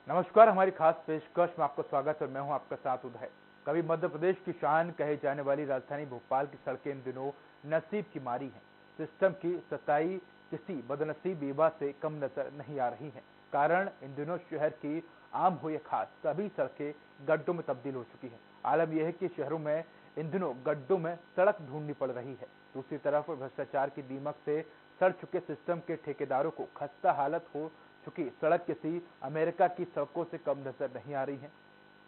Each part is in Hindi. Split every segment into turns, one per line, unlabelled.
नमस्कार, हमारी खास पेशकश में आपका स्वागत है और मैं हूं आपका साथ उदय। कभी मध्य प्रदेश की शान कहे जाने वाली राजधानी भोपाल की सड़कें इन दिनों नसीब की मारी हैं। सिस्टम की सताई किसी बदनसीब युवा से कम नजर नहीं आ रही है। कारण इन दिनों शहर की आम हो या खास सभी सड़कें गड्ढों में तब्दील हो चुकी है। आलम यह है कि शहरों में इन दिनों गड्ढों में सड़क ढूंढनी पड़ रही है। दूसरी तरफ भ्रष्टाचार की दीमक से सड़ चुके सिस्टम के ठेकेदारों को खस्ता हालत हो चूंकि सड़क किसी अमेरिका की सड़कों से कम नजर नहीं आ रही है।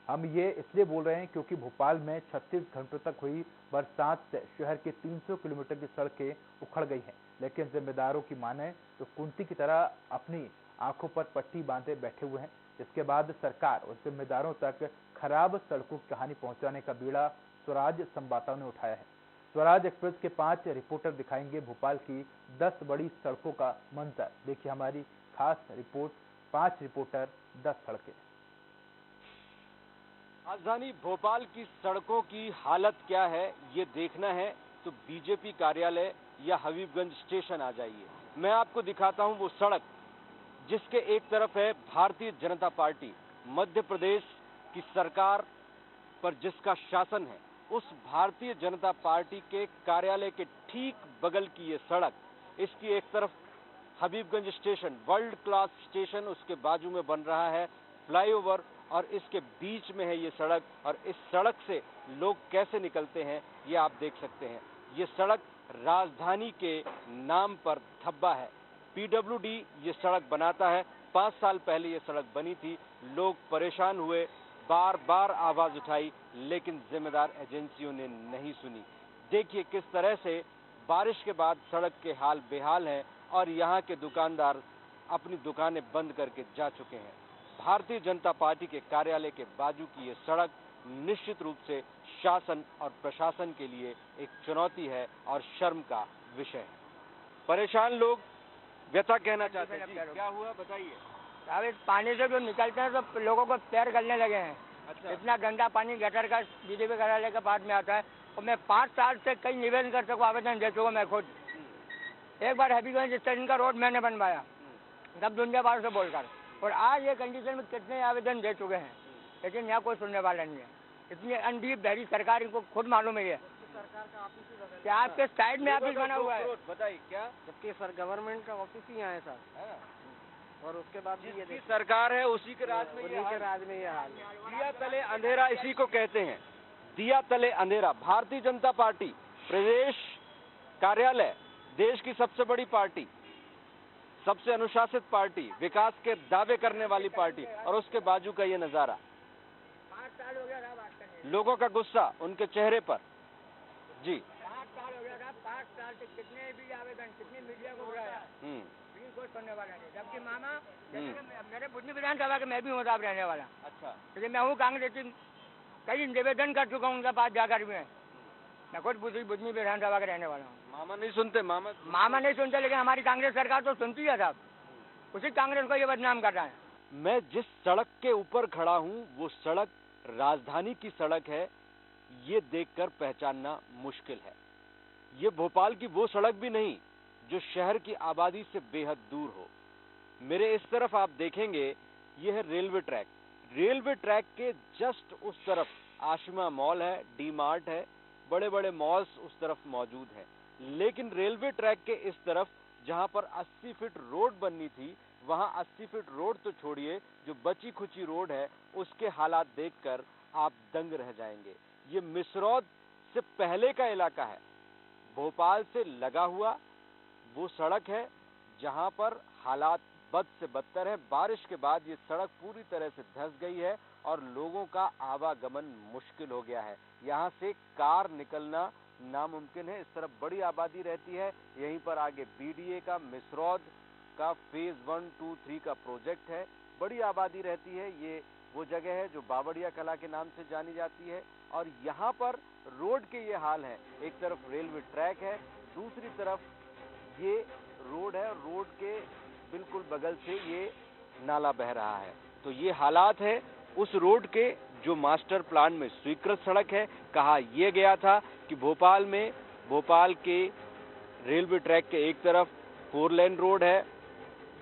हम ये इसलिए बोल रहे हैं क्योंकि भोपाल में 36 घंटों तक हुई बरसात से शहर के 300 किलोमीटर की सड़कें उखड़ गई हैं। लेकिन जिम्मेदारों की माने तो कुंती की तरह अपनी आंखों पर पट्टी बांधे बैठे हुए हैं। इसके बाद सरकार और जिम्मेदारों तक खराब सड़कों की कहानी पहुंचाने का बीड़ा स्वराज संवाददाताओं ने उठाया है। स्वराज एक्सप्रेस के 5 रिपोर्टर दिखाएंगे भोपाल की 10 बड़ी सड़कों का मंजर। देखिए हमारी खास रिपोर्ट 5 रिपोर्टर 10 सड़कें।
राजधानी भोपाल की सड़कों की हालत क्या है ये देखना है तो बीजेपी कार्यालय या हबीबगंज स्टेशन आ जाइए। मैं आपको दिखाता हूं वो सड़क जिसके एक तरफ है भारतीय जनता पार्टी, मध्य प्रदेश की सरकार पर जिसका शासन है, उस भारतीय जनता पार्टी के कार्यालय के ठीक बगल की ये सड़क। इसकी एक तरफ Habibganj station, world class station, उसके बाजू में बन रहा है फ्लाईओवर और इसके बीच में है ये सड़क। और इस सड़क से लोग कैसे निकलते हैं ये आप देख सकते हैं। ये सड़क राजधानी के नाम पर धब्बा है। पीडब्ल्यूडी ये सड़क बनाता है। 5 साल पहले ये सड़क बनी थी। लोग परेशान हुए, बार बार आवाज उठाई, लेकिन जिम्मेदार एजेंसियों ने नहीं सुनी। देखिए किस तरह से बारिश के बाद सड़क के हाल बेहाल हैं और यहाँ के दुकानदार अपनी दुकानें बंद करके जा चुके हैं। भारतीय जनता पार्टी के कार्यालय के बाजू की ये सड़क निश्चित रूप से शासन और प्रशासन के लिए एक चुनौती है और शर्म का विषय है। परेशान लोग व्यथा कहना चाहते हैं। क्या हुआ बताइए।
अब इस पानी से जो निकलते हैं तो लोगों को पैर गलने लगे हैं। अच्छा। इतना गंदा पानी गटर का बीजेपी कार्यालय के बाद में आता है और मैं 5 साल से कई निवेदन कर सकूँ, आवेदन दे चुका मैं खुद। एक बार हबीबगंज स्टेशन का रोड मैंने बनवाया सब दुनिया भर से बोलकर, और आज ये कंडीशन में कितने आवेदन दे चुके हैं, लेकिन यहाँ कोई सुनने वाला नहीं है। इतनी अंधी बहरी सरकार, इनको खुद मालूम है ये सरकार का ऑफिस क्या आपके साइड में ऑफिस बना हुआ है।
बताइए क्या,
जबकि सर गवर्नमेंट का ऑफिस ही यहाँ है सर, और उसके बाद भी ये
सरकार है उसी के राज में ये हाल। दिया तले अंधेरा इसी को कहते हैं। दिया तले अंधेरा। भारतीय जनता पार्टी प्रदेश कार्यालय, देश की सबसे बड़ी पार्टी, सबसे अनुशासित पार्टी, विकास के दावे करने वाली पार्टी, और उसके बाजू का ये नजारा।
5 साल हो गया
लोगों का गुस्सा उनके चेहरे पर। जी
5 साल हो गया। 5 साल से कितने भी आवेदन, कितनी मीडिया को बुलाया, कोई सुनने वाला नहीं। जबकि मामा मेरे बुद्धि विधानसभा के मैं भी हूँ साहब रहने वाला। अच्छा। लेकिन मैं हूँ कांग्रेस, कई निवेदन कर चुका हूँ उनके पास जाकर भी। मैं खुद बुद्धि विधानसभा का रहने वाला हूँ।
मामा नहीं सुनते।
मामा नहीं सुनते, लेकिन हमारी कांग्रेस सरकार तो सुनती है साहब। उसी कांग्रेस को ये बदनाम कर रहा है।
मैं जिस सड़क के ऊपर खड़ा हूँ वो सड़क राजधानी की सड़क है। ये देखकर पहचानना मुश्किल है। ये भोपाल की वो सड़क भी नहीं जो शहर की आबादी से बेहद दूर हो। मेरे इस तरफ आप देखेंगे ये है रेलवे ट्रैक। रेलवे ट्रैक के जस्ट उस तरफ आशिमा मॉल है, डी मार्ट है, बड़े बड़े मॉल्स उस तरफ मौजूद हैं। लेकिन रेलवे ट्रैक के इस तरफ जहां पर 80 फीट रोड बननी थी, वहां 80 फीट रोड तो छोड़िए, जो बची खुची रोड है उसके हालात देखकर आप दंग रह जाएंगे। ये मिसरौद से पहले का इलाका है। भोपाल से लगा हुआ वो सड़क है जहां पर हालात बद से बदतर है। बारिश के बाद ये सड़क पूरी तरह से धंस गई है और लोगों का आवागमन मुश्किल हो गया है। यहाँ से कार निकलना नामुमकिन है। इस तरफ बड़ी आबादी रहती है। यहीं पर आगे बीडीए का, मिसरौद का फेज 1, 2, 3 का प्रोजेक्ट है। बड़ी आबादी रहती है। ये वो जगह है जो बावड़िया कला के नाम से जानी जाती है। और यहाँ पर रोड के ये हाल है। एक तरफ रेलवे ट्रैक है, दूसरी तरफ ये रोड है। रोड के बिल्कुल बगल से ये नाला बह रहा है। तो ये हालात है उस रोड के जो मास्टर प्लान में स्वीकृत सड़क है। कहा यह गया था कि भोपाल के रेलवे ट्रैक के एक तरफ 4 लेन रोड है,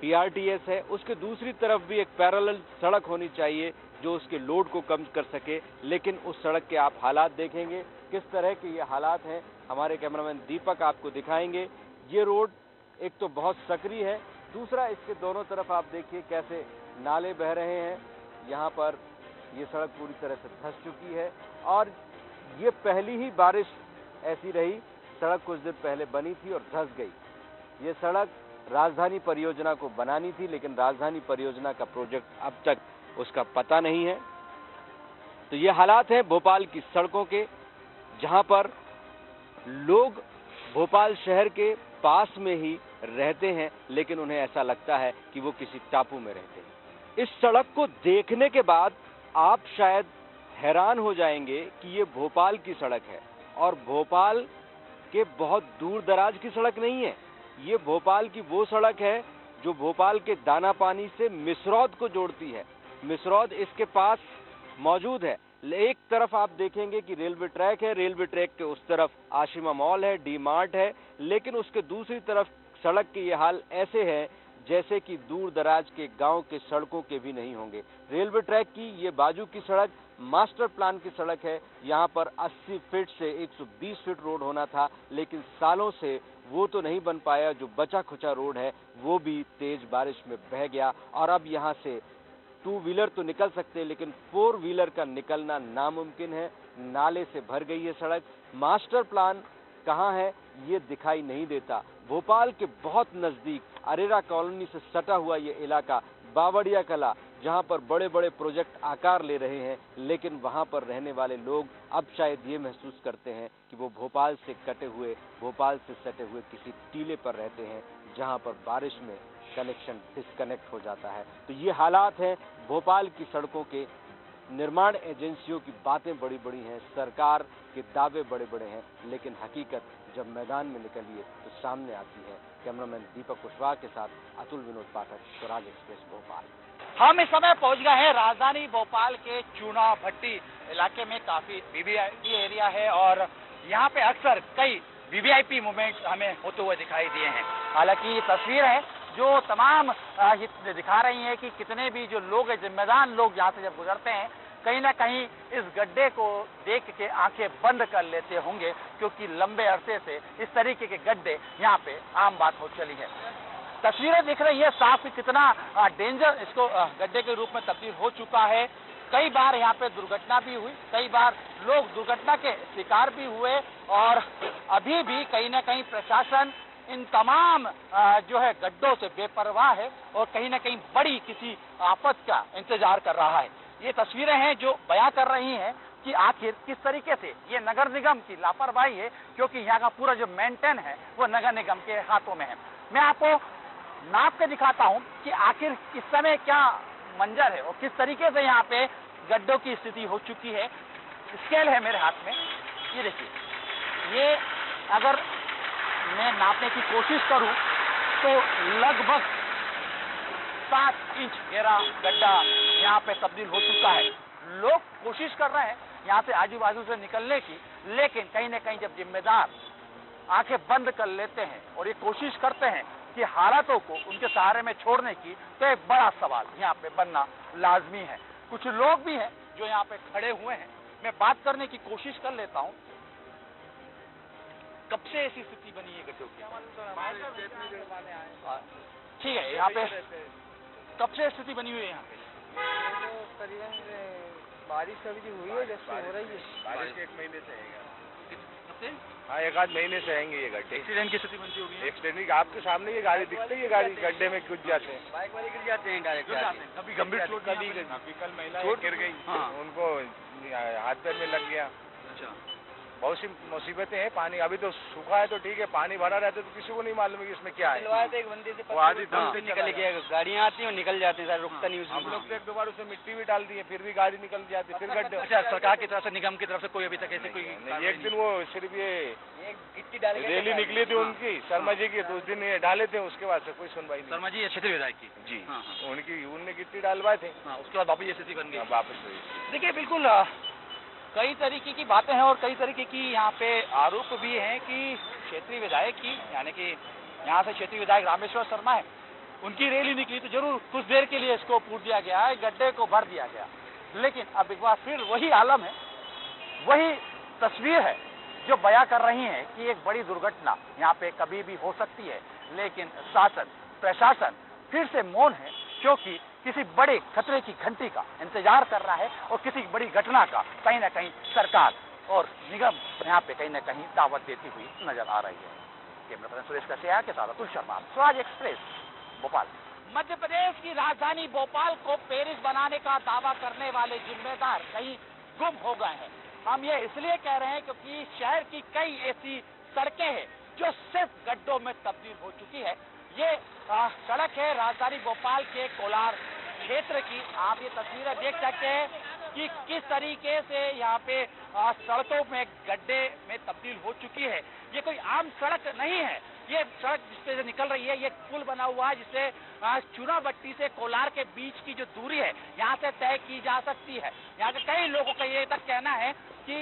PRTS है, उसके दूसरी तरफ भी एक पैरेलल सड़क होनी चाहिए जो उसके लोड को कम कर सके। लेकिन उस सड़क के आप हालात देखेंगे, किस तरह के ये हालात हैं, हमारे कैमरामैन दीपक आपको दिखाएंगे। ये रोड एक तो बहुत सकरी है, दूसरा इसके दोनों तरफ आप देखिए कैसे नाले बह रहे हैं। यहाँ पर ये सड़क पूरी तरह से धंस चुकी है और ये पहली ही बारिश ऐसी रही। सड़क कुछ दिन पहले बनी थी और धंस गई। ये सड़क राजधानी परियोजना को बनानी थी, लेकिन राजधानी परियोजना का प्रोजेक्ट अब तक उसका पता नहीं है। तो ये हालात हैं भोपाल की सड़कों के, जहां पर लोग भोपाल शहर के पास में ही रहते हैं, लेकिन उन्हें ऐसा लगता है कि वो किसी टापू में रहते हैं। इस सड़क को देखने के बाद आप शायद हैरान हो जाएंगे कि ये भोपाल की सड़क है और भोपाल के बहुत दूर दराज की सड़क नहीं है। ये भोपाल की वो सड़क है जो भोपाल के दानापानी से मिसरौद को जोड़ती है। मिसरौद इसके पास मौजूद है। एक तरफ आप देखेंगे कि रेलवे ट्रैक है, रेलवे ट्रैक के उस तरफ आशिमा मॉल है, डी मार्ट है, लेकिन उसके दूसरी तरफ सड़क के ये हाल ऐसे है जैसे कि दूर दराज के गांव के सड़कों के भी नहीं होंगे। रेलवे ट्रैक की ये बाजू की सड़क मास्टर प्लान की सड़क है। यहाँ पर 80 फीट से 120 फीट रोड होना था, लेकिन सालों से वो तो नहीं बन पाया। जो बचा खुचा रोड है वो भी तेज बारिश में बह गया और अब यहाँ से 2 व्हीलर तो निकल सकते हैं, लेकिन 4 व्हीलर का निकलना नामुमकिन है। नाले से भर गई है सड़क। मास्टर प्लान कहाँ है ये दिखाई नहीं देता। भोपाल के बहुत नजदीक अरेरा कॉलोनी से सटा हुआ ये इलाका बावड़िया कला, जहां पर बड़े बड़े प्रोजेक्ट आकार ले रहे हैं, लेकिन वहां पर रहने वाले लोग अब शायद ये महसूस करते हैं कि वो भोपाल से कटे हुए, भोपाल से सटे हुए किसी टीले पर रहते हैं, जहां पर बारिश में कनेक्शन डिस्कनेक्ट हो जाता है। तो ये हालात हैं भोपाल की सड़कों के। निर्माण एजेंसियों की बातें बड़ी बड़ी हैं, सरकार के दावे बड़े बड़े हैं, लेकिन हकीकत जब मैदान में निकलिए तो सामने आती है। कैमरामैन दीपक कुशवाहा के साथ अतुल विनोद पाठक, स्वराज एक्सप्रेस भोपाल।
हम इस समय पहुंच गए हैं राजधानी भोपाल के चूना भट्टी इलाके में। काफी वीवीआईपी एरिया है और यहाँ पे अक्सर कई वीवीआईपी मूवमेंट हमें होते हुए दिखाई दिए हैं। हालांकि ये तस्वीर है जो तमाम दिखा रही है कि कितने भी जो लोग हैं, जिम्मेदार लोग यहाँ से जब गुजरते हैं, कहीं ना कहीं इस गड्ढे को देख के आंखें बंद कर लेते होंगे, क्योंकि लंबे अरसे से इस तरीके के गड्ढे यहाँ पे आम बात हो चली है। तस्वीरें दिख रही है साफ कि कितना डेंजर इसको गड्ढे के रूप में तब्दील हो चुका है। कई बार यहाँ पे दुर्घटना भी हुई, कई बार लोग दुर्घटना के शिकार भी हुए और अभी भी कहीं ना कहीं प्रशासन इन तमाम जो है गड्ढों से बेपरवाह है और कहीं ना कहीं बड़ी किसी आफत का इंतजार कर रहा है। ये तस्वीरें हैं जो बयां कर रही हैं कि आखिर किस तरीके से ये नगर निगम की लापरवाही है, क्योंकि यहाँ का पूरा जो मेंटेन है वो नगर निगम के हाथों में है। मैं आपको नाप के दिखाता हूँ कि आखिर इस समय क्या मंजर है और किस तरीके से यहाँ पे गड्ढों की स्थिति हो चुकी है। स्केल है मेरे हाथ में, ये देखिए, ये अगर मैं नापने की कोशिश करूं तो लगभग 7 इंच गहरा गड्ढा यहाँ पे तब्दील हो चुका है। लोग कोशिश कर रहे हैं यहाँ से आजू बाजू से निकलने की, लेकिन कहीं ना कहीं जब जिम्मेदार आंखें बंद कर लेते हैं और ये कोशिश करते हैं कि हालातों को उनके सहारे में छोड़ने की, तो एक बड़ा सवाल यहाँ पे बनना लाजमी है। कुछ लोग भी हैं जो यहाँ पे खड़े हुए हैं, मैं बात करने की कोशिश कर लेता हूँ। कब से ऐसी स्थिति बनी है गड्ढों की? ठीक है, यहाँ पे कब से स्थिति बनी हुई है यहाँ पे?
करीबन बारिश अभी हुई है, जैसे हो रही है
बारिश 1 महीने से है।
कब से?
हाँ, 1 आध महीने से आएंगे ये गड्ढे।
एक्सीडेंट की स्थिति बनती होगी।
एक्सीडेंट आपके सामने ये गाड़ी दिखती है, ये गाड़ी गड्ढे में घुस जाते हैं,
बाइक वाले गिर जाते हैं डायरेक्ट।
कभी गंभीर चोट
कभी कल महिला गिर गई,
हाँ।
उनको हाथ पैर में लग गया।
अच्छा,
बहुत सी मुसीबतें हैं। पानी अभी तो सूखा है तो ठीक है, पानी भरा रहता है तो किसी को नहीं मालूम है कि इसमें क्या है।
एक बंदे से
वो आधी दम से
निकल गया, गाड़ियाँ आती हैं और निकल जाती हैं, रुकता नहीं
हम
उसमें।
लोग तो 1-2 बार उसमें मिट्टी भी डाल दिए, फिर भी गाड़ी निकल जाती, फिर गड्ढे।
अच्छा, सरकार की तरफ से, निगम की तरफ से कोई अभी तक ऐसे कोई
नहीं, एक दिन वो सिर्फ ये
गिट्टी डाल के
रैली निकली थी उनकी शर्मा जी की, तो उस दिन ये डाले थे, उसके बाद से कोई सुनवाई नहीं।
शर्मा जी क्षेत्रीय विधायक की
जी,
हाँ, हाँ।
उनने गिट्टी डालवाए थे,
उसके बाद वापस ये स्थिति बन गई।
वापस हुई।
देखिए, बिल्कुल कई तरीके की बातें हैं और कई तरीके की यहाँ पे आरोप भी हैं कि क्षेत्रीय विधायक की, यानी कि यहाँ से क्षेत्रीय विधायक रामेश्वर शर्मा है, उनकी रैली निकली तो जरूर कुछ देर के लिए इसको पूछ दिया गया है, गड्ढे को भर दिया गया, लेकिन अब एक बार फिर वही आलम है, वही तस्वीर है जो बयां कर रही है कि एक बड़ी दुर्घटना यहाँ पे कभी भी हो सकती है, लेकिन शासन प्रशासन फिर से मौन है, क्योंकि किसी बड़े खतरे की घंटी का इंतजार कर रहा है और किसी बड़ी घटना का कहीं ना कहीं सरकार और निगम यहाँ पे कहीं ना कहीं दावत देती हुई नजर आ रही है। कैमरा पर्सन सुरेश कसिया के साथ अतुल शर्मा, स्वराज एक्सप्रेस, भोपाल। मध्य प्रदेश की राजधानी भोपाल को पेरिस बनाने का दावा करने वाले जिम्मेदार कहीं गुम हो गए हैं। हम ये इसलिए कह रहे हैं क्योंकि शहर की कई ऐसी सड़कें हैं जो सिर्फ गड्ढों में तब्दील हो चुकी है। ये सड़क है राजधानी भोपाल के कोलार क्षेत्र की। आप ये तस्वीरें देख सकते हैं कि किस तरीके से यहाँ पे सड़कों में गड्ढे में तब्दील हो चुकी है। ये कोई आम सड़क नहीं है, ये सड़क जिसपे से निकल रही है, ये पुल बना हुआ है जिससे चूनाभट्टी से कोलार के बीच की जो दूरी है यहाँ से तय की जा सकती है। यहाँ के कई लोगों का ये तक कहना है कि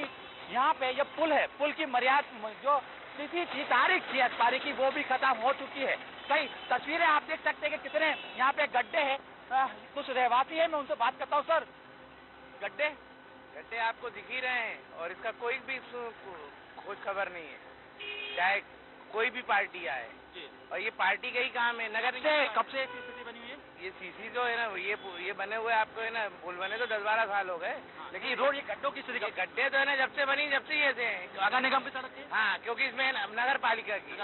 यहाँ पे ये पुल है, पुल की मर्यादा जो तिथि थी, तारीख थी एक्सपायरी की, वो भी खत्म हो चुकी है। कई तस्वीरें आप देख सकते हैं कि कितने यहाँ पे गड्ढे हैं। कुछ रहवासी है, मैं उनसे बात करता हूँ। सर, गड्ढे आपको दिख ही रहे हैं और इसका कोई भी खोज खबर नहीं है, चाहे कोई भी पार्टी आए। और ये पार्टी का ही काम है। नगर से कब से स्थिति बनी हुई है? ये सीसी जो है ना, ये बने हुए आपको है ना, पुल बने तो 10-12 साल हो गए। लेकिन रोड ये गड्ढों की स्थिति, गड्ढे तो है ना जब से बनी जब से ये थे। नगर निगम की सड़क है? हाँ, क्योंकि इसमें नगर पालिका की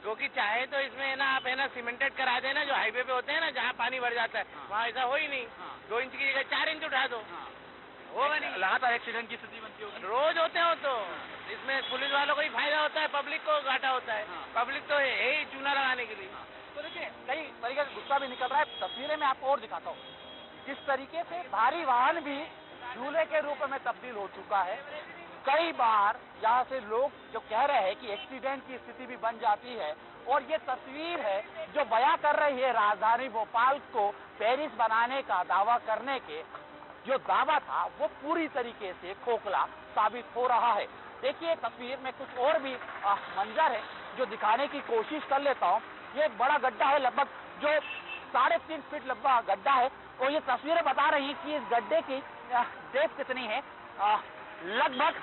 क्योंकि चाहे तो इसमें है ना आप है ना सीमेंटेड करा देना, जो हाईवे पे होते हैं ना जहाँ पानी भर जाता है, वहाँ ऐसा हो ही नहीं। 2 इंच की जगह 4 इंच उठा दो, होगा नहीं। लगातार एक्सीडेंट की स्थिति बनती होगी, रोज होते हो। तो इसमें पुलिस वालों को ही फायदा होता है, पब्लिक को घाटा होता है। पब्लिक तो है ही चूना लगाने के लिए। तो देखिए कई तरीके से गुस्सा भी निकल रहा है। तस्वीरें मैं आपको और दिखाता हूँ किस तरीके से भारी वाहन भी झूले के रूप में तब्दील हो चुका है। कई बार यहाँ से लोग जो कह रहे हैं कि एक्सीडेंट की स्थिति भी बन जाती है। और ये तस्वीर है जो बयां कर रही है राजधानी भोपाल को पेरिस बनाने का दावा करने के जो दावा था वो पूरी तरीके से खोखला साबित हो रहा है। देखिए तस्वीर में कुछ और भी मंजर है जो दिखाने की कोशिश कर लेता हूँ। ये बड़ा गड्ढा है, लगभग जो 3.5 फीट लंबा गड्ढा है और ये तस्वीरें बता रही हैं कि इस गड्ढे की डेप्थ कितनी है। लगभग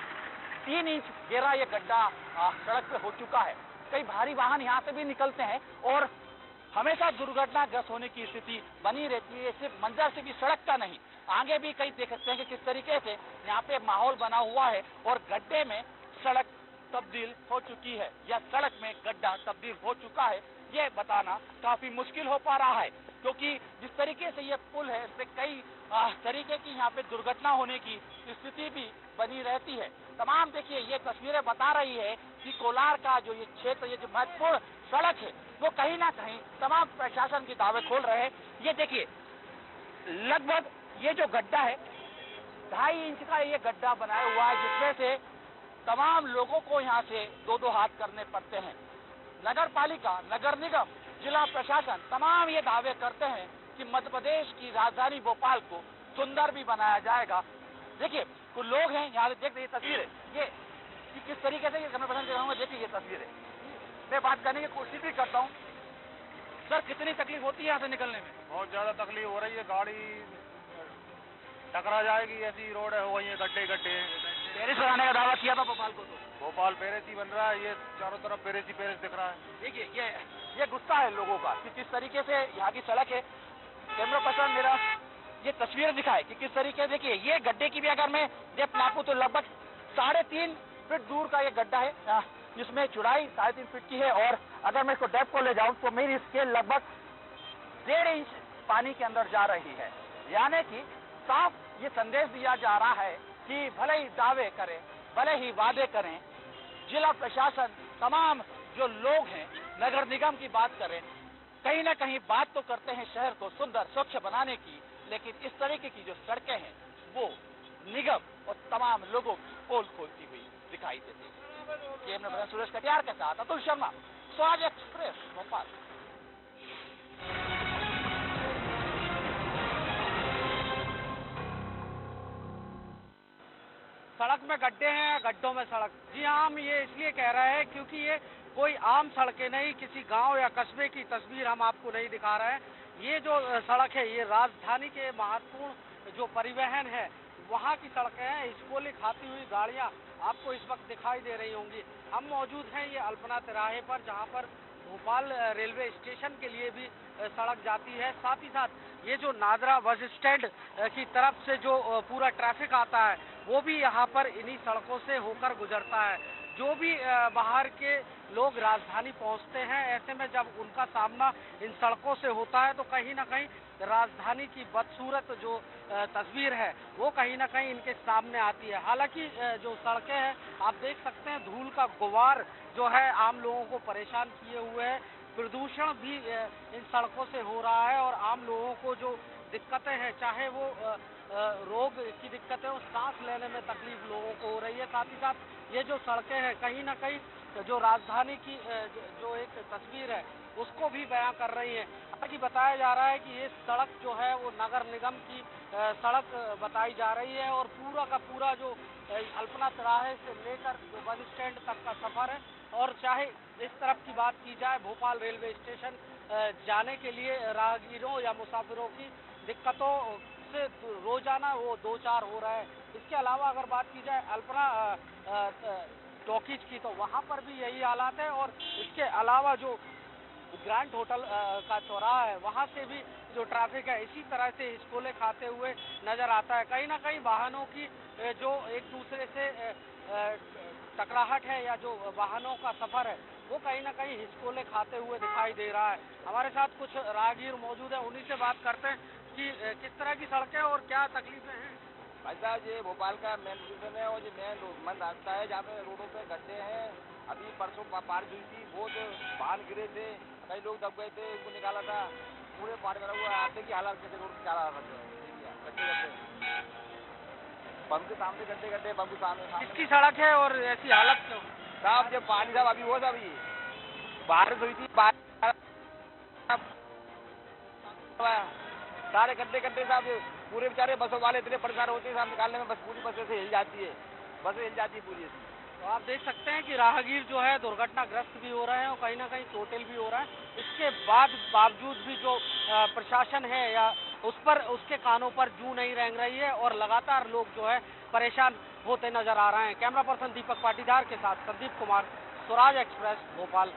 3 इंच गहरा ये गड्ढा सड़क पे हो चुका है। कई भारी वाहन यहाँ से भी निकलते हैं और हमेशा दुर्घटनाग्रस्त होने की स्थिति बनी रहती है। सिर्फ मंजर से भी सड़क का नहीं, आगे भी कई देख सकते हैं कि किस तरीके से यहाँ पे माहौल बना हुआ है और गड्ढे में सड़क तब्दील हो चुकी है या सड़क में गड्ढा तब्दील हो चुका है। ये बताना काफी मुश्किल हो पा रहा है क्योंकि जिस तरीके से ये पुल है इस पे कई तरीके की यहाँ पे दुर्घटना होने की स्थिति भी बनी रहती है। तमाम देखिए ये तस्वीरें बता रही है कि कोलार का जो ये क्षेत्र, ये जो महत्वपूर्ण सड़क है वो कहीं ना कहीं तमाम प्रशासन के दावे खोल रहे हैं। ये देखिए लगभग ये जो गड्ढा है 2.5 इंच का ये गड्ढा बनाया हुआ है जिसमें से तमाम लोगों को यहाँ से 2-2 हाथ करने पड़ते हैं। नगर पालिका, नगर निगम, जिला प्रशासन तमाम ये दावे करते हैं कि मध्य प्रदेश की राजधानी भोपाल को सुंदर भी बनाया जाएगा। देखिए कुछ लोग हैं यहाँ देख रहे तस्वीरें, ये कि किस तरीके से ये समय पसंद कराऊंगा। देखिए ये तस्वीरें, मैं बात करने की कोशिश भी करता हूँ। सर कितनी तकलीफ होती है यहाँ से निकलने में?
बहुत ज्यादा तकलीफ हो रही है, गाड़ी टकरा जाएगी, ऐसी रोड है, हो गई है गड्ढे।
पेरिस बनाने का दावा किया था भोपाल को, तो
भोपाल पेरिस ही बन रहा है, ये चारों तरफ पेरिस ही पेरिस दिख रहा है।
देखिए ये गुस्सा है लोगों का कि किस तरीके से यहाँ की सड़क है। कैमरा पर्सन मेरा ये तस्वीर दिखाए कि किस तरीके, देखिए ये गड्ढे की भी अगर मैं डेप्थ नापूं तो लगभग 3.5 फीट दूर का ये गड्ढा है जिसमें चौड़ाई 3.5 फीट की है और अगर मैं इसको डेप्थ को ले जाऊं तो मेरी स्केल लगभग 1.5 इंच पानी के अंदर जा रही है। यानी कि साफ ये संदेश दिया जा रहा है कि भले ही दावे करें, भले ही वादे करें, जिला प्रशासन तमाम जो लोग हैं नगर निगम की बात करें, कहीं ना कहीं बात तो करते हैं शहर को सुंदर स्वच्छ बनाने की, लेकिन इस तरीके की जो सड़कें हैं वो निगम और तमाम लोगों की पोल खोलती हुई दिखाई देती है। कैमरा पर्सन सुरेश कटियार के साथ अतुल शर्मा, स्वराज एक्सप्रेस, भोपाल। सड़क में गड्ढे हैं, गड्ढों में सड़क। जी हाँ, हम ये इसलिए कह रहे हैं क्योंकि ये
कोई आम सड़कें नहीं, किसी गांव या कस्बे की तस्वीर हम आपको नहीं दिखा रहे हैं। ये जो सड़क है ये राजधानी के महत्वपूर्ण जो परिवहन है वहाँ की सड़कें हैं। इसकोले खाती हुई गाड़ियाँ आपको इस वक्त दिखाई दे रही होंगी। हम मौजूद हैं ये अल्पना तिराहे पर, जहाँ पर भोपाल रेलवे स्टेशन के लिए भी सड़क जाती है। साथ ही साथ ये जो नादरा बस स्टैंड की तरफ से जो पूरा ट्रैफिक आता है वो भी यहाँ पर इन्हीं सड़कों से होकर गुजरता है। जो भी बाहर के लोग राजधानी पहुँचते हैं, ऐसे में जब उनका सामना इन सड़कों से होता है तो कहीं ना कहीं राजधानी की बदसूरत जो तस्वीर है वो कहीं ना कहीं इनके सामने आती है। हालांकि जो सड़कें हैं आप देख सकते हैं, धूल का गुबार जो है आम लोगों को परेशान किए हुए है। प्रदूषण भी इन सड़कों से हो रहा है और आम लोगों को जो दिक्कतें हैं, चाहे वो रोग की दिक्कतें हो, सांस लेने में तकलीफ लोगों को हो रही है। साथ ही साथ ये जो सड़कें हैं कहीं ना कहीं जो राजधानी की जो एक तस्वीर है उसको भी बयां कर रही है। हालांकि बताया जा रहा है कि ये सड़क जो है वो नगर निगम की सड़क बताई जा रही है और पूरा का पूरा जो अल्पना तिराहे से लेकर जो बस स्टैंड तक का सफर है, और चाहे इस तरफ की बात की जाए भोपाल रेलवे स्टेशन जाने के लिए राहगीरों या मुसाफिरों की दिक्कतों से रोजाना वो दो चार हो रहा है। इसके अलावा अगर बात की जाए अल्पना टॉकीज की तो वहाँ पर भी यही हालात है, और इसके अलावा जो ग्रैंड होटल का चौराहा है वहाँ से भी जो ट्रैफिक है इसी तरह से हिचकोले खाते हुए नजर आता है। कहीं ना कहीं वाहनों की जो एक दूसरे से टकराहट है या जो वाहनों का सफर है वो कहीं ना कहीं हिचकोले खाते हुए दिखाई दे रहा है। हमारे साथ कुछ राहगीर मौजूद है, उन्हीं से बात करते हैं कि किस तरह की सड़कें और क्या तकलीफें हैं।
भाई साहब, ये भोपाल का मेन स्टेशन है और ये मेन रोड रास्ता है जहाँ पे रोडों पे गड्ढे हैं। अभी परसों बारिश हुई थी, बहुत वाहन गिरे थे, कई लोग दब गए थे, उनको निकाला था, पूरे पार करा हुआ। आते की हालत कैसे रोड क्या हालत है, गड्ढे पंप के सामने गड्ढे पंप के सामने।
किसकी सड़क है और ऐसी हालत क्यों
साहब? जब पानी साहब अभी वो साहब ये बारिश हुई थी, सारे गड्ढे साहब, पूरे बेचारे बसों वाले इतने परेशान होते हैं साहब निकालने में, बस पूरी बसें से हिल जाती है, बसें हिल जाती है पूरी।
तो आप देख सकते हैं कि राहगीर जो है दुर्घटनाग्रस्त भी हो रहे हैं और कहीं ना कहीं चोटिल भी हो रहा है। इसके बावजूद भी जो प्रशासन है या उस पर उसके कानों पर जूं नहीं रेंग रही है और लगातार लोग जो है परेशान होते नजर आ रहे हैं। कैमरा पर्सन दीपक पाटीदार के साथ संदीप कुमार, स्वराज एक्सप्रेस, भोपाल।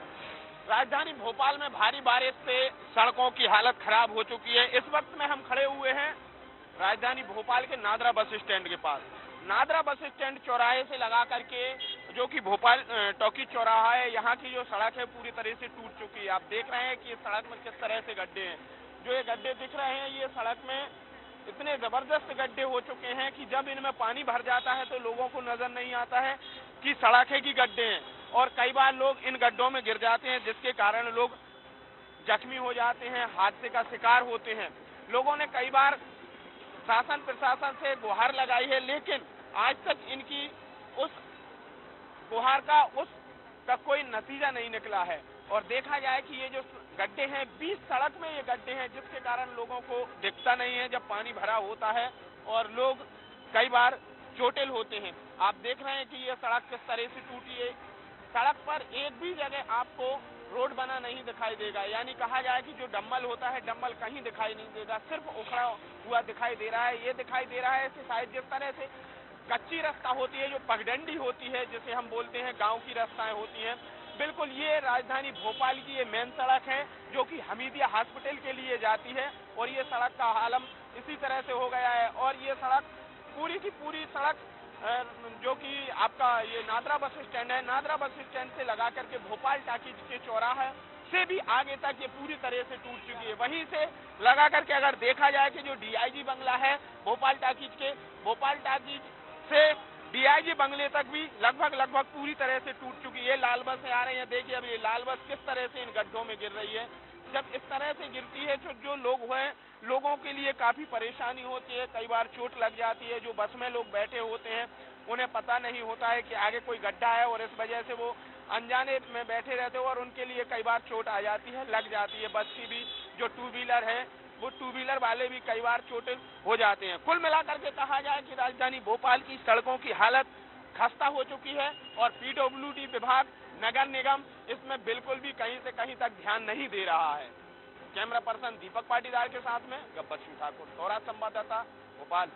राजधानी भोपाल में भारी बारिश से सड़कों की हालत खराब हो चुकी है। इस वक्त में हम खड़े हुए हैं राजधानी भोपाल के नादरा बस स्टैंड के पास। नादरा बस स्टैंड चौराहे से लगा करके जो कि भोपाल टॉकी चौराहा है, यहाँ की जो सड़क है पूरी तरह से टूट चुकी है। आप देख रहे हैं कि इस सड़क में किस तरह से गड्ढे हैं। जो ये गड्ढे दिख रहे हैं ये सड़क में इतने जबरदस्त गड्ढे हो चुके हैं कि जब इनमें पानी भर जाता है तो लोगों को नजर नहीं आता है कि सड़क है कि गड्ढे हैं, और कई बार लोग इन गड्ढों में गिर जाते हैं जिसके कारण लोग जख्मी हो जाते हैं, हादसे का शिकार होते हैं। लोगों ने कई बार शासन प्रशासन से गुहार लगाई है, लेकिन आज तक इनकी उस गुहार का कोई नतीजा नहीं निकला है। और देखा जाए कि ये जो गड्ढे हैं 20 सड़क में ये गड्ढे हैं जिसके कारण लोगों को दिखता नहीं है जब पानी भरा होता है, और लोग कई बार चोटिल होते हैं। आप देख रहे हैं कि ये सड़क किस तरह से टूटी है। सड़क पर एक भी जगह आपको रोड बना नहीं दिखाई देगा, यानी कहा जाए कि जो डम्बल होता है डम्बल कहीं दिखाई नहीं देगा, सिर्फ उखड़ा हुआ दिखाई दे रहा है। ये दिखाई दे रहा है कि शायद जिस तरह से कच्ची रास्ता होती है, जो पगडंडी होती है जिसे हम बोलते हैं, गांव की रास्ताएं होती हैं, बिल्कुल ये राजधानी भोपाल की ये मेन सड़क है जो कि हमीदिया हॉस्पिटल के लिए जाती है, और ये सड़क का हालम इसी तरह से हो गया है। और ये सड़क पूरी की पूरी सड़क जो कि आपका ये नादरा बस स्टैंड है, नादरा बस स्टैंड से लगा करके भोपाल टाकीज के चौराहे से भी आगे तक ये पूरी तरह से टूट चुकी है। वहीं से लगा करके अगर देखा जाए कि जो डीआईजी बंगला है भोपाल टाकीज से डीआईजी बंगले तक भी लगभग पूरी तरह से टूट चुकी है। लाल बसें आ रही हैं, देखिए अब ये लाल बस किस तरह से इन गड्ढों में गिर रही है। जब इस तरह से गिरती है तो जो लोग हैं लोगों के लिए काफी परेशानी होती है, कई बार चोट लग जाती है। जो बस में लोग बैठे होते हैं उन्हें पता नहीं होता है कि आगे कोई गड्ढा है, और इस वजह से वो अनजाने में बैठे रहते हो और उनके लिए कई बार चोट आ जाती है, लग जाती है। बस की भी जो टू व्हीलर है वो टू व्हीलर वाले भी कई बार चोटिल हो जाते हैं। कुल मिलाकर के कहा जाए कि राजधानी भोपाल की सड़कों की हालत खस्ता हो चुकी है, और पीडब्ल्यूडी विभाग नगर निगम इसमें बिल्कुल भी कहीं से कहीं तक ध्यान नहीं दे रहा है। कैमरा पर्सन दीपक पाटीदार के साथ में गब्बर सिंह ठाकुर, स्वराज संवाददाता, भोपाल।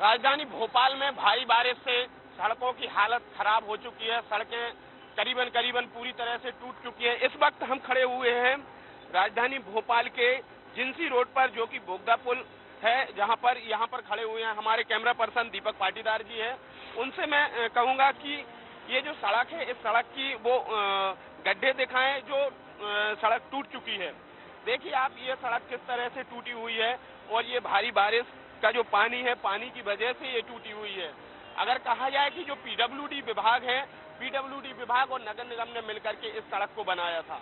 राजधानी भोपाल में भारी बारिश से सड़कों की हालत खराब हो चुकी है। सड़कें करीबन पूरी तरह से टूट चुकी है। इस वक्त हम खड़े हुए हैं राजधानी भोपाल के जिंसी रोड पर, जो कि बोगदा पुल है, यहाँ पर खड़े हुए हैं हमारे कैमरा पर्सन दीपक पाटीदार जी हैं। उनसे मैं कहूंगा कि ये जो सड़क है, इस सड़क की वो गड्ढे दिखाएं जो सड़क टूट चुकी है। देखिए आप, ये सड़क किस तरह से टूटी हुई है और ये भारी बारिश का जो पानी है, पानी की वजह से ये टूटी हुई है। अगर कहा जाए कि जो पीडब्ल्यूडी विभाग है, पीडब्ल्यूडी विभाग और नगर निगम ने मिलकर के इस सड़क को बनाया था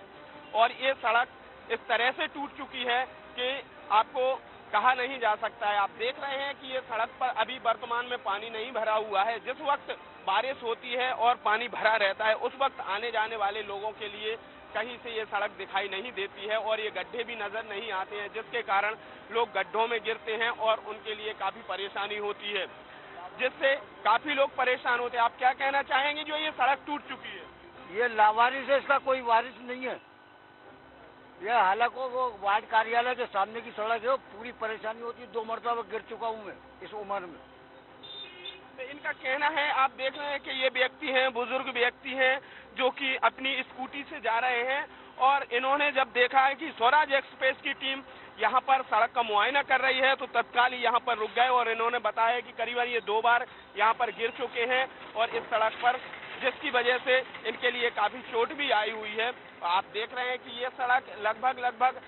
और ये सड़क इस तरह से टूट चुकी है कि आपको कहा नहीं जा सकता है। आप देख रहे हैं कि ये सड़क पर अभी वर्तमान में पानी नहीं भरा हुआ है। जिस वक्त बारिश होती है और पानी भरा रहता है, उस वक्त आने जाने वाले लोगों के लिए कहीं से ये सड़क दिखाई नहीं देती है और ये गड्ढे भी नजर नहीं आते हैं, जिसके कारण लोग गड्ढों में गिरते हैं और उनके लिए काफी परेशानी होती है, जिससे काफी लोग परेशान होते हैं। आप क्या कहना चाहेंगे जो ये सड़क टूट चुकी है?
ये लावारिस है, इसका कोई वारिस नहीं है। यह हालांकि वो वार्ड कार्यालय के सामने की सड़क है, वो पूरी परेशानी होती है। 2 मरतबा गिर चुका हूँ मैं इस उम्र में।
तो इनका कहना है, आप देख रहे हैं कि ये व्यक्ति हैं, बुजुर्ग व्यक्ति हैं, जो कि अपनी स्कूटी से जा रहे हैं और इन्होंने जब देखा है कि स्वराज एक्सप्रेस की टीम यहाँ पर सड़क का मुआयना कर रही है, तो तत्काल यहाँ पर रुक गए और इन्होंने बताया कि करीबन ये 2 बार यहाँ पर गिर चुके हैं और इस सड़क पर, जिसकी वजह से इनके लिए काफी चोट भी आई हुई है। आप देख रहे हैं कि ये सड़क लगभग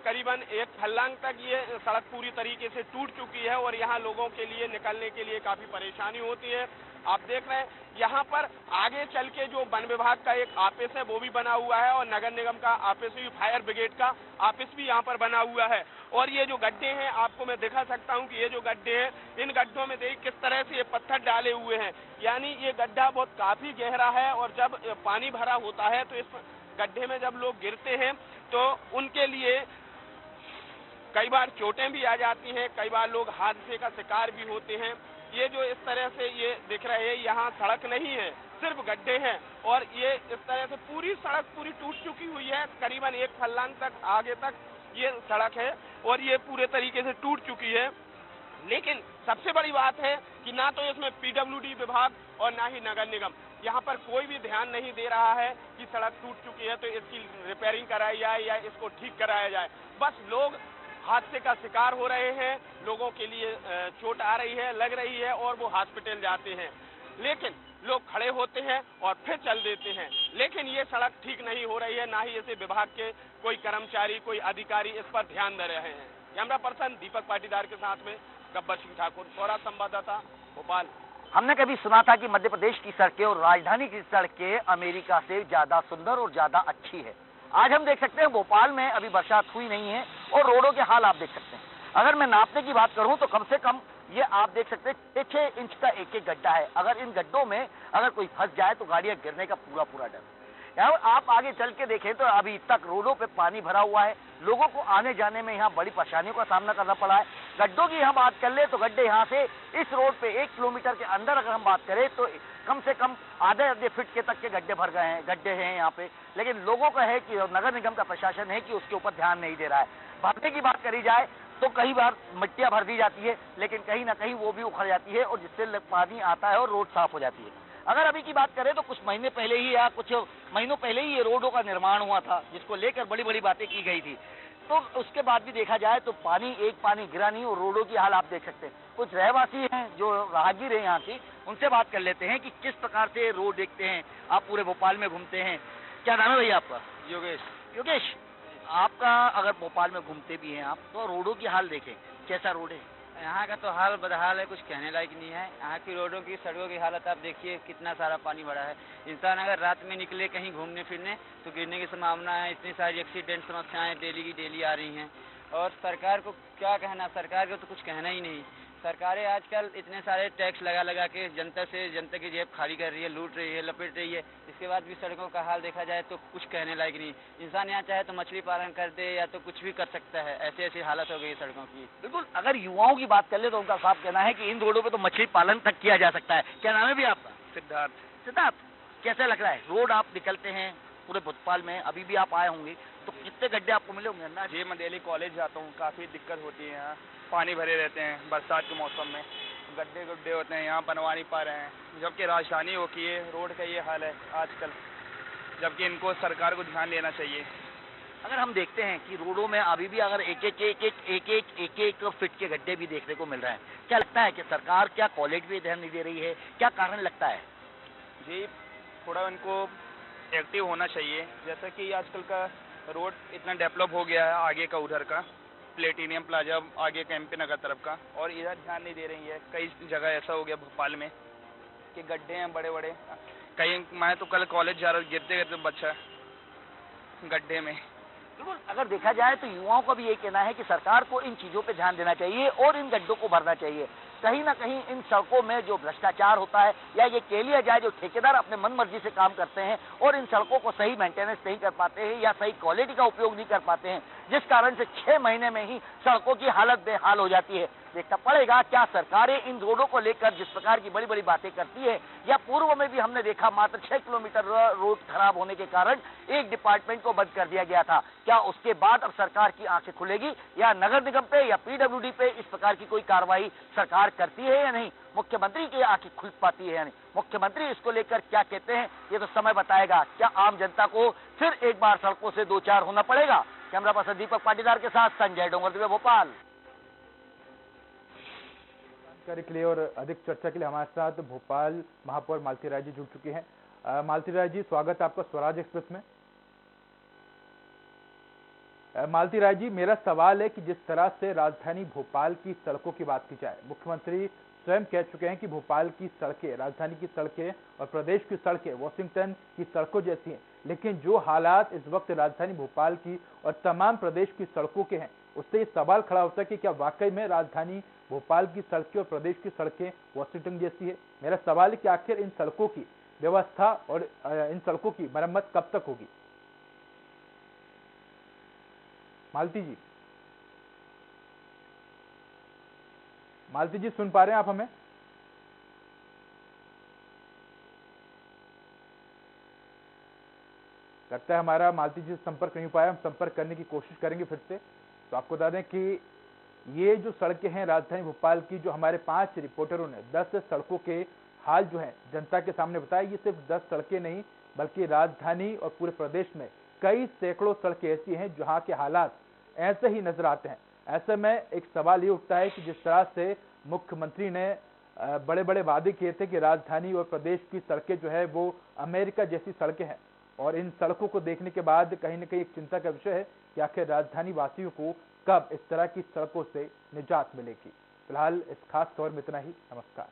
करीबन 1 फर्लांग तक ये सड़क पूरी तरीके से टूट चुकी है और यहाँ लोगों के लिए निकलने के लिए काफी परेशानी होती है। आप देख रहे हैं यहाँ पर आगे चल के जो वन विभाग का एक ऑफिस है वो भी बना हुआ है और नगर निगम का ऑफिस भी, फायर ब्रिगेड का ऑफिस भी यहाँ पर बना हुआ है। और ये जो गड्ढे हैं, आपको मैं दिखा सकता हूँ कि ये जो गड्ढे हैं, इन गड्ढों में देखिए किस तरह से ये पत्थर डाले हुए हैं, यानी ये गड्ढा बहुत काफी गहरा है और जब पानी भरा होता है तो इस गड्ढे में जब लोग गिरते हैं तो उनके लिए कई बार चोटें भी आ जाती हैं, कई बार लोग हादसे का शिकार भी होते हैं। ये जो इस तरह से ये दिख रहे हैं, यहाँ सड़क नहीं है, सिर्फ गड्ढे हैं और ये इस तरह से पूरी सड़क पूरी टूट चुकी हुई है। करीबन 1 फर्लांग तक आगे तक ये सड़क है और ये पूरे तरीके से टूट चुकी है। लेकिन सबसे बड़ी बात है कि ना तो इसमें पीडब्ल्यूडी विभाग और ना ही नगर निगम, यहाँ पर कोई भी ध्यान नहीं दे रहा है कि सड़क टूट चुकी है तो इसकी रिपेयरिंग कराई जाए या इसको ठीक कराया जाए। बस लोग हादसे का शिकार हो रहे हैं, लोगों के लिए चोट आ रही है, लग रही है और वो हॉस्पिटल जाते हैं, लेकिन लोग खड़े होते हैं और फिर चल देते हैं। लेकिन ये सड़क ठीक नहीं हो रही है, ना ही इसे विभाग के कोई कर्मचारी, कोई अधिकारी इस पर ध्यान दे रहे हैं। कैमरा पर्सन दीपक पाटीदार के साथ में गब्बर सिंह ठाकुर, स्वराज संवाददाता, भोपाल।
हमने कभी सुना था कि मध्य प्रदेश की सड़कें और राजधानी की सड़कें अमेरिका से ज्यादा सुंदर और ज्यादा अच्छी है। आज हम देख सकते हैं भोपाल में अभी बरसात हुई नहीं है और रोडों के हाल आप देख सकते हैं। अगर मैं नापने की बात करूं तो कम से कम ये आप देख सकते हैं 6 इंच का एक गड्ढा है। अगर इन गड्ढों में अगर कोई फंस जाए तो गाड़ियां गिरने का पूरा डर। यहाँ आप आगे चल के देखें तो अभी तक रोडों पे पानी भरा हुआ है, लोगों को आने जाने में यहाँ बड़ी परेशानियों का सामना करना पड़ा है। गड्ढों की हम बात कर ले तो गड्ढे यहाँ से इस रोड पे 1 किलोमीटर के अंदर अगर हम बात करें तो कम से कम आधे फीट के तक के गड्ढे भर गए हैं, गड्ढे हैं यहाँ पे। लेकिन लोगों का है कि नगर निगम का प्रशासन है कि उसके ऊपर ध्यान नहीं दे रहा है। भरने की बात करी जाए तो कई बार मिट्टियां भर दी जाती है, लेकिन कहीं ना कहीं वो भी उखड़ जाती है और जिससे पानी आता है और रोड साफ हो जाती है। अगर अभी की बात करें तो कुछ महीने पहले ही या कुछ महीनों पहले ही ये रोडों का निर्माण हुआ था, जिसको लेकर बड़ी बड़ी बातें की गई थी। तो उसके बाद भी देखा जाए तो पानी गिरा नहीं और रोडों की हाल आप देख सकते हैं। कुछ रहवासी हैं जो राहगीर हैं यहाँ की, उनसे बात कर लेते हैं कि किस प्रकार से रोड देखते हैं। आप पूरे भोपाल में घूमते हैं, क्या नाम है भैया आपका? योगेश, आपका अगर भोपाल में घूमते भी हैं आप तो रोडों की हाल देखें, कैसा रोड है?
यहाँ का तो हाल बदहाल है, कुछ कहने लायक नहीं है। यहाँ की रोडों की, सड़कों की हालत आप देखिए, कितना सारा पानी भरा है। इंसान अगर रात में निकले कहीं घूमने फिरने तो गिरने की संभावना है। इतनी सारी एक्सीडेंट समस्याएं डेली की डेली आ रही हैं और सरकार को क्या कहना, सरकार को तो कुछ कहना ही नहीं। सरकारें आजकल इतने सारे टैक्स लगा के जनता की जेब खाली कर रही है, लूट रही है, लपेट रही है। इसके बाद भी सड़कों का हाल देखा जाए तो कुछ कहने लायक नहीं। इंसान यहाँ चाहे तो मछली पालन कर दे या तो कुछ भी कर सकता है, ऐसी हालत हो गई है सड़कों की।
बिल्कुल, अगर युवाओं की बात कर ले तो उनका साफ कहना है कि इन रोडों पे तो मछली पालन तक किया जा सकता है। क्या नाम है भी आपका?
सिद्धार्थ।
कैसा लग रहा है? रोड आप निकलते हैं पूरे भोपाल में, अभी भी आप आए होंगे, तो कितने गड्ढे आपको मिले होंगे अंदाज?
जी, मैं डेली कॉलेज जाता हूँ, काफ़ी दिक्कत होती है यहाँ, पानी भरे रहते हैं बरसात के मौसम में, गड्ढे गुड्ढे होते हैं, यहाँ बनवा नहीं पा रहे हैं, जबकि राजधानी हो की है, रोड का ये हाल है आजकल, जबकि इनको सरकार को ध्यान देना चाहिए।
अगर हम देखते हैं कि रोडों में अभी भी अगर एक फीट के गड्ढे भी देखने को मिल रहे हैं, क्या लगता है कि सरकार क्या क्वालिटी पे ध्यान नहीं दे रही है, क्या कारण लगता है?
जी, थोड़ा इनको एक्टिव होना चाहिए, जैसा कि आजकल का रोड इतना डेवलप हो गया है, आगे का उधर का प्लेटिनियम प्लाजा आगे का एमपी नगर तरफ का, और इधर ध्यान नहीं दे रही है। कई जगह ऐसा हो गया भोपाल में कि गड्ढे हैं बड़े बड़े, कहीं मैं तो कल कॉलेज जा रहा हूँ, गिरते गिरते बच्चा गड्ढे में।
बिल्कुल, अगर देखा जाए तो युवाओं का भी ये कहना है कि सरकार को इन चीजों पे ध्यान देना चाहिए और इन गड्ढों को भरना चाहिए। कहीं ना कहीं इन सड़कों में जो भ्रष्टाचार होता है, या ये कह लिया जाए जो ठेकेदार अपने मन मर्जी से काम करते हैं और इन सड़कों को सही मेंटेनेंस नहीं कर पाते हैं या सही क्वालिटी का उपयोग नहीं कर पाते हैं, जिस कारण से 6 महीने में ही सड़कों की हालत बेहाल हो जाती है। देखना पड़ेगा क्या सरकारें इन रोडों को लेकर जिस प्रकार की बड़ी बड़ी बातें करती है, या पूर्व में भी हमने देखा मात्र 6 किलोमीटर रोड खराब होने के कारण एक डिपार्टमेंट को बंद कर दिया गया था। क्या उसके बाद अब सरकार की आंखें खुलेगी, या नगर निगम पे या पीडब्ल्यूडी पे इस प्रकार की कोई कार्रवाई सरकार करती है या नहीं? मुख्यमंत्री की आंखें खुल पाती है या नहीं? मुख्यमंत्री इसको लेकर क्या कहते हैं, ये तो समय बताएगा। क्या आम जनता को फिर एक बार सड़कों से दो चार होना पड़ेगा? कैमरा पर्सन दीपक पाटीदार के साथ संजय डोंगरदेव, भोपाल।
जानकारी के लिए और अधिक चर्चा के लिए हमारे साथ भोपाल महापौर मालती राय जी जुड़ चुके हैं। मालती राय जी, स्वागत है आपका स्वराज एक्सप्रेस में। मालती राय जी, मेरा सवाल है कि जिस तरह से राजधानी भोपाल की सड़कों की बात की जाए, मुख्यमंत्री स्वयं कह चुके हैं कि भोपाल की सड़कें, राजधानी की सड़कें और प्रदेश की सड़कें वॉशिंगटन की सड़कों जैसी हैं, लेकिन जो हालात इस वक्त राजधानी भोपाल की और तमाम प्रदेश की सड़कों के हैं, उससे ये सवाल खड़ा होता है कि क्या वाकई में राजधानी भोपाल की सड़कें और प्रदेश की सड़कें वॉशिंगटन जैसी है? मेरा सवाल है कि आखिर इन सड़कों की व्यवस्था और इन सड़कों की मरम्मत कब तक होगी? मालती जी, मालती जी सुन पा रहे हैं आप हमें? लगता है हमारा मालती जी से संपर्क नहीं पाया, हम संपर्क करने की कोशिश करेंगे फिर से। तो आपको बता दें कि ये जो सड़कें हैं राजधानी भोपाल की, जो हमारे 5 रिपोर्टरों ने 10 सड़कों के हाल जो है जनता के सामने बताया, ये सिर्फ 10 सड़कें नहीं बल्कि राजधानी और पूरे प्रदेश में कई सैकड़ों सड़कें ऐसी हैं जहां के हालात ऐसे ही नजर आते हैं। ऐसे में एक सवाल ये उठता है कि जिस तरह से मुख्यमंत्री ने बड़े बड़े वादे किए थे कि राजधानी और प्रदेश की सड़कें जो है वो अमेरिका जैसी सड़कें हैं, और इन सड़कों को देखने के बाद कहीं न कहीं एक चिंता का विषय है कि आखिर राजधानी वासियों को कब इस तरह की सड़कों से निजात मिलेगी। फिलहाल इस खास खबर में इतना ही। नमस्कार।